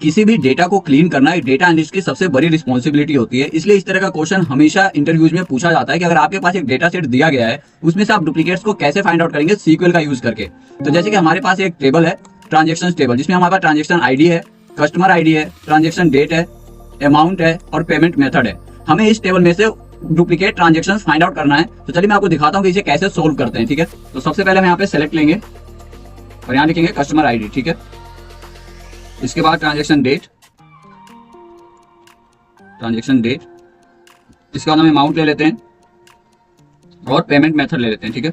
किसी भी डेटा को क्लीन करना एक डेटा एनालिस्ट की सबसे बड़ी रिस्पॉन्सिबिलिटी होती है। इसलिए इस तरह का क्वेश्चन हमेशा इंटरव्यूज में पूछा जाता है कि अगर आपके पास एक डेटा सेट दिया गया है, उसमें से आप डुप्लीकेट्स को कैसे फाइंड आउट करेंगे सीक्वल का यूज करके। तो जैसे कि हमारे पास एक टेबल है, ट्रांजेक्शन टेबल, जिसमें हमारे पास ट्रांजेक्शन आईडी है, कस्टमर आईडी है, ट्रांजेक्शन डेट है, अमाउंट है और पेमेंट मेथड है। हमें इस टेबल में से डुप्लीकेट ट्रांजेक्शन फाइंड आउट करना है। तो चलिए मैं आपको दिखाता हूँ कि इसे कैसे सोल्व करते हैं। ठीक है, तो सबसे पहले हम यहाँ पे सेलेक्ट लेंगे और यहाँ लिखेंगे कस्टमर आईडी। ठीक है, इसके बाद ट्रांजेक्शन डेट, इसके बाद हम अमाउंट ले लेते हैं और पेमेंट मेथड ले लेते हैं। ठीक है,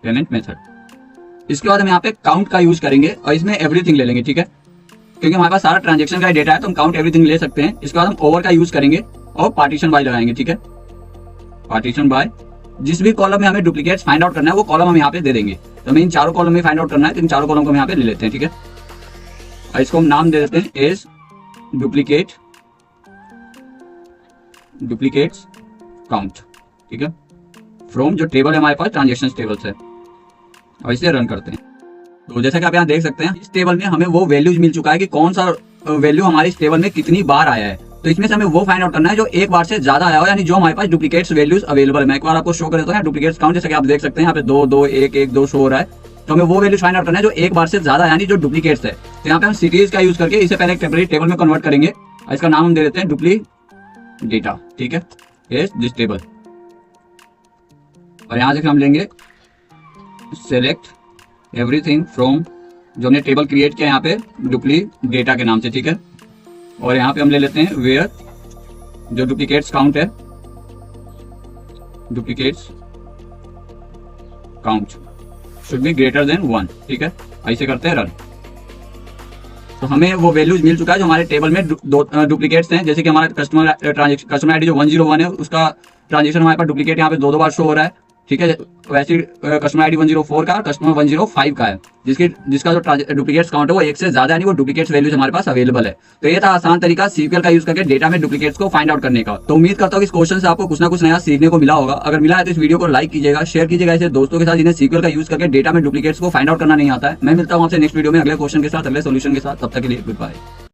पेमेंट मेथड। इसके बाद हम यहाँ पे काउंट का यूज करेंगे और इसमें एवरीथिंग ले लेंगे। ठीक है, क्योंकि हमारे पास सारा ट्रांजेक्शन का डेटा है तो हम काउंट एवरीथिंग ले सकते हैं। इसके बाद हम ओवर का यूज करेंगे और पार्टीशन बाय लगाएंगे। ठीक है, पार्टीशन बाय, जिस भी कॉलम में हमें डुप्लीकेट्स फाइंड आउट करना है वो कॉलम हम यहाँ पे दे देंगे। तो हमें इन चारों कॉलम में फाइंड आउट करना है, तो इन चारों कॉलम को हम यहाँ पे ले लेते हैं। ठीक है, और इसको हम नाम दे देते हैं एज डुप्लीकेट्स काउंट। ठीक है, फ्रॉम जो टेबल है हमारे पास ट्रांजेक्शन टेबल से, और इसे रन करते हैं। तो जैसा कि आप यहाँ देख सकते हैं इस टेबल में हमें वो वैल्यूज मिल चुका है कि कौन सा वैल्यू हमारे इस टेबल में कितनी बार आया है। तो इसमें से हमें वो फाइंड आउट करना है जो एक बार से ज्यादा आया हो, यानी जो हमारे पास डुप्लीकेट्स वैल्यूज अवेलेबल है। मैं एक बार आपको शो कर देता हूँ डुप्लीकेट्स काउंट, जैसे कि आप देख सकते हैं यहाँ पे 2 2 1 1 2 शो हो रहा है। तो हमें वो वैल्यूज फाइंड आउट करना है जो एक बार से ज्यादा, यानी जो डुप्लीकेट्स है। तो यहाँ पे हम सीरीज का यूज करके इसे पहले एक टेम्परेरी टेबल में कन्वर्ट करेंगे और इसका नाम हम दे देते हैं डुप्ली डेटा। ठीक है, इज दिस टेबल, और यहां से हम लेंगे सेलेक्ट एवरीथिंग फ्रॉम जो हमने टेबल क्रिएट किया यहाँ पे डुप्ली डेटा के नाम से। ठीक है, और यहाँ पे हम ले लेते हैं वेयर जो डुप्लीकेट्स काउंट है, duplicates count should be greater than 1। ठीक है, ऐसे करते हैं रन। तो हमें वो वैल्यूज मिल चुका है जो हमारे टेबल में दो डुप्लीकेट्स हैं। जैसे कि हमारा कस्टमर आईडी जो 101 है उसका ट्रांजेक्शन हमारे पास डुप्लीकेट यहाँ पे 2 2 बार शो हो रहा है। ठीक है, वैसे कस्टमर आईडी 104 का और कस्टमर 105 का है, जिसका जो डुप्लीकेट्स काउंट है वो एक से ज्यादा, यानी वो डुप्लीकेट्स वैल्यूज हमारे पास अवेलेबल है। तो ये था आसान तरीका सीक्वल का यूज करके डेटा में डुप्लीकेट्स को फाइंड आउट करने का। तो उम्मीद करता हूँ कि इस क्वेश्चन से आपको कुछ ना कुछ नया सीखने को मिला होगा। अगर मिला है तो इस वीडियो को लाइक कीजिएगा, शेयर कीजिएगा इसे दोस्तों के साथ जिन्हें सीक्वल का यूज करके डेटा में डुप्लीकेट्स को फाइंड आउट करना नहीं आता है। मैं मिलता हूँ आपसे नेक्स्ट वीडियो में अगले क्वेश्चन के साथ, अगले सोल्यूशन के साथ। तब तक के लिए गुड बाय।